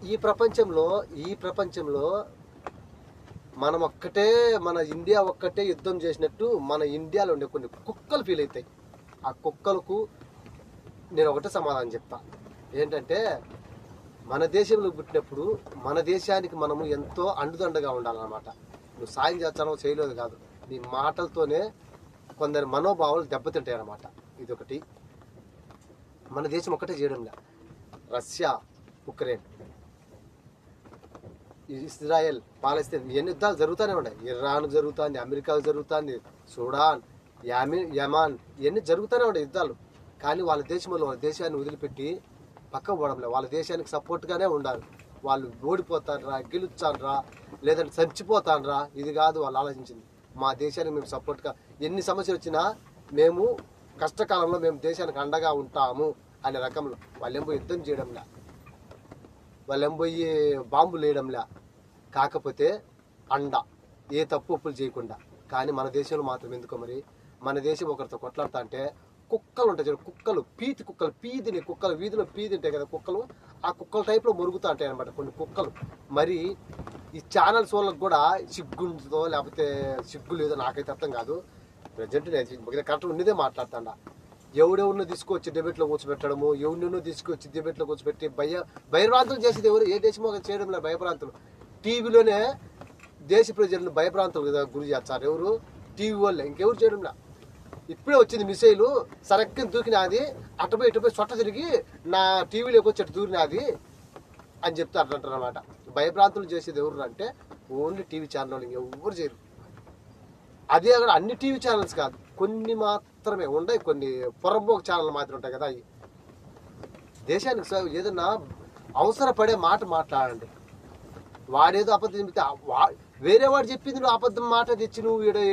ఈ ప్రపంచంలో మనం ఒక్కటే, మన ఇండియా ఒక్కటే యుద్ధం చేసినట్టు మన ఇండియాలో ఉండే కొన్ని కుక్కలు ఫీల్ అవుతాయి. ఆ కుక్కలకు నేను ఒకటే సమాధానం చెప్తా. ఏంటంటే, మన దేశంలో పుట్టినప్పుడు మన దేశానికి మనము ఎంతో అండుదండగా ఉండాలన్నమాట. నువ్వు సాయం చేస్తానో చేయలేదు కాదు, నీ మాటలతోనే కొందరి మనోభావాలు దెబ్బతింటాయి అన్నమాట. ఇదొకటి. మన దేశం ఒక్కటే చేయడంలే. రష్యా, ఉక్రెయిన్, ఇజ్రాయెల్, పాలస్తీన్ ఇవన్నీ యుద్ధాలు జరుగుతూనే ఉన్నాయి. ఇరాన్ జరుగుతుంది, అమెరికాకు జరుగుతుంది, సుడాన్, యమాన్ ఇవన్నీ జరుగుతూనే ఉన్నాయి యుద్ధాలు. కానీ వాళ్ళ దేశంలో వాళ్ళ దేశాన్ని వదిలిపెట్టి పక్క పోవడంలే. వాళ్ళ దేశానికి సపోర్ట్గానే ఉండాలి. వాళ్ళు ఓడిపోతారా, గెలుచానరా, లేదంటే చచ్చిపోతానరా, ఇది కాదు వాళ్ళు ఆలోచించింది. మా దేశానికి మేము సపోర్ట్గా, ఎన్ని సమస్యలు వచ్చినా మేము కష్టకాలంలో మేము దేశానికి అండగా ఉంటాము అనే రకంలో. వాళ్ళేం పోయి యుద్ధం చేయడంలే, వాళ్ళేం పోయి బాంబులు వేయడంలే. కాకపోతే అండ, ఏ తప్పు ఒప్పులు చేయకుండా. కానీ మన దేశంలో మాత్రం ఎందుకో మరి, మన దేశం ఒకరితో కొట్లాడుతా అంటే కుక్కలు ఉంటాయి చూడు, కుక్కలు, పీదిని కుక్కలు, వీధిలో పీది ఉంటాయి కదా కుక్కలు, ఆ కుక్కల టైప్లో మురుగుతూ ఉంటాయి అనమాట కొన్ని కుక్కలు. మరి ఈ ఛానల్స్ వాళ్ళకి కూడా సిగ్గుంటుందో లేకపోతే సిగ్గు లేదో నాకైతే అర్థం కాదు. ప్రజెంట్ నేను కరెక్ట్ ఉన్నదే మాట్లాడుతాడా. ఎవడెవరినో తీసుకొచ్చి డిబేట్లో కూర్చోబెట్టడము, ఎవరినో తీసుకొచ్చి డిబేట్లో కూర్చోబెట్టి భయభ్రాంతులు చేసేది ఎవరు? ఏ దేశమో చేయడం లేదు భయభ్రాంతులు. టీవీలోనే దేశ ప్రజలను భయభ్రాంతులు గురి చేస్తారు ఎవరు? టీవీ వాళ్ళే, ఇంకెవరు చేయడంలా. ఇప్పుడే వచ్చింది మిసైలు, సరక్కని దూకినాది, అటుపోయి ఇటుపోయి సొట్ట తిరిగి నా టీవీలోకి వచ్చి అటు దూరినాది అని చెప్తే అంటారు అనమాట. భయభ్రాంతులు చేసేది ఎవరు అంటే ఓన్లీ టీవీ ఛానల్, ఇంకెవరు చేయరు. అదే అక్కడ అన్ని టీవీ ఛానల్స్ కాదు, కొన్ని మాత్రమే ఉన్నాయి, కొన్ని పొరంబోకు ఛానల్ మాత్రం ఉంటాయి కదా. అవి దేశానికి ఏదన్నా అవసరపడే మాట మాట్లాడండి. వాడేదో అబద్ధం చెప్తే వేరే వాడు చెప్పింది నువ్వు అబద్ధం మాట తెచ్చి నువ్వు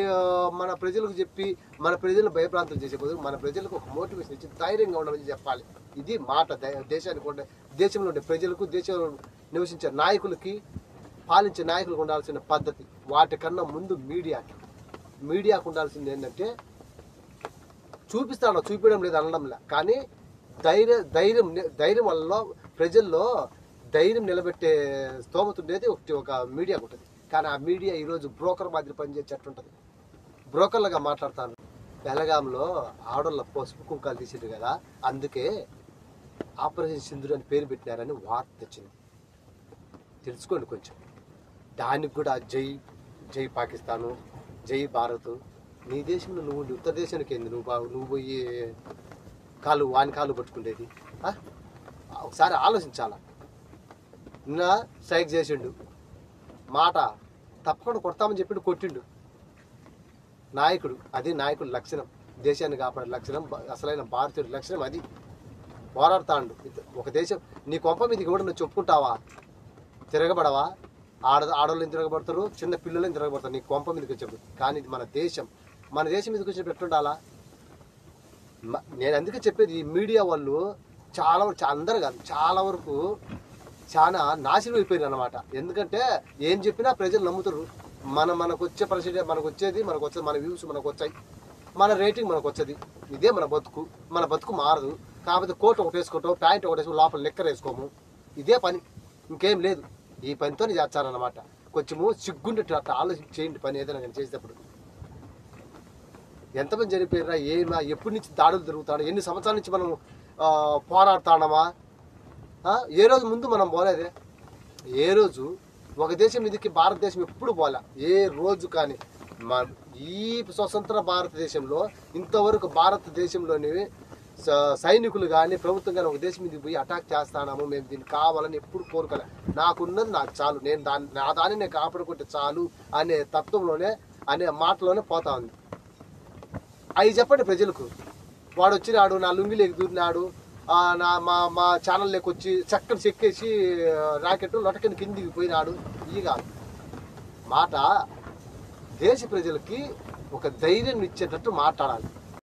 మన ప్రజలకు చెప్పి మన ప్రజలను భయప్రాంతం చేసే బదులు మన ప్రజలకు ఒక మోటివేషన్ ఇచ్చి ధైర్యంగా ఉండమని చెప్పాలి. ఇది మాట. దేశానికి ఉండే, దేశంలో ఉండే ప్రజలకు, దేశంలో నివసించే నాయకులకి, పాలించే నాయకులకు ఉండాల్సిన పద్ధతి. వాటికన్నా ముందు మీడియాకు ఉండాల్సింది ఏంటంటే, చూపించడం లేదు అనడంలే, కానీ ధైర్యం వల్ల ప్రజల్లో ధైర్యం నిలబెట్టే స్తోమత ఉండేది ఒక మీడియాకు ఉంటుంది. కానీ ఆ మీడియా ఈరోజు బ్రోకర్ మాదిరి పనిచేసేటట్టుంటుంది. బ్రోకర్లుగా మాట్లాడతాను. బెలగాంలో ఆడోళ్ళ పసుపు కుంకాలు తీసిండు కదా, అందుకే ఆపరేషన్ సింధూర్ అని పేరు పెట్టినారని వార్త తెచ్చింది. తెలుసుకోండి కొంచెం. దానికి కూడా జై పాకిస్తాను, జై భారత్. నీ దేశంలో నువ్వు ఉత్తర దేశానికి ఏంది నువ్వు పోయి వాని కాలు పట్టుకునేది? ఒకసారి ఆలోచించాలా. నిన్న స్ట్రైక్ చేసిండు, మాట తప్పకుండా కొడతామని చెప్పిండు, కొట్టిండు నాయకుడు. అది నాయకుడు లక్షణం, దేశాన్ని కాపాడే లక్షణం, అసలైన భారతీయుడి లక్షణం అది. పోరాడుతాండు. ఒక దేశం నీ కొంప మీదకి కూడా నువ్వు చెప్పుకుంటావా? తిరగబడవా? ఆడవాళ్ళని తిరగబడతారు, చిన్న పిల్లలని తిరగబడతారు, నీ కొంప మీదకి వచ్చేప్పుడు. కానీ ఇది మన దేశం మీదకి వచ్చినప్పుడు ఎట్టుండాలా? నేను అందుకే చెప్పేది, ఈ మీడియా వాళ్ళు చాలా అందరు కాదు, చాలా వరకు చాలా నాశనం అయిపోయింది అనమాట. ఎందుకంటే ఏం చెప్పినా ప్రజలు నమ్ముతారు. మనకు వచ్చే పరిస్థితి, మనకు వచ్చేది మన వ్యూస్ మనకు వచ్చాయి, మన రేటింగ్ మనకు వచ్చేది. ఇదే మన బతుకు మారదు. కాకపోతే కోట్ ఒకటి వేసుకోవటం, ప్యాంట్ ఒకటి వేసుకోవడం, లోపల లెక్కర్ వేసుకోము, ఇదే పని, ఇంకేం లేదు. ఈ పనితోనే చేస్తారనమాట. కొంచెము సిగ్గుండేట్టు అట్లా ఆలోచించి చేయండి పని ఏదైనా నేను చేసేటప్పుడు. ఎంతమంది చనిపోయారా, ఎప్పటి నుంచి దాడులు జరుగుతాడు, ఎన్ని సంవత్సరాల నుంచి మనం పోరాడుతాడమా? ఏ రోజు ముందు మనం పోలేదే. ఏ రోజు ఒక దేశం మీదకి భారతదేశం ఎప్పుడు పోలే, ఏ రోజు. కానీ ఈ స్వతంత్ర భారతదేశంలో ఇంతవరకు భారతదేశంలోని సైనికులు కానీ ప్రభుత్వం కానీ ఒక దేశం మీదకి పోయి అటాక్ చేస్తాము, మేము దీన్ని కావాలని ఎప్పుడు కోరుకోలే. నాకున్నది నాకు చాలు, నేను దాన్ని నేను కాపాడుకుంటే చాలు అనే తత్వంలోనే, అనే మాటలోనే పోతా ఉంది. అవి చెప్పండి ప్రజలకు. వాడు వచ్చినాడు, నా లుంగిలోకి దూరినాడు, మా ఛానల్లోకి వచ్చి చక్కని చెక్కేసి రాకెట్ లొటకని కిందికి పోయినాడు, ఇవి కాదు మాట. దేశ ప్రజలకి ఒక ధైర్యం ఇచ్చేటట్టు మాట్లాడాలి.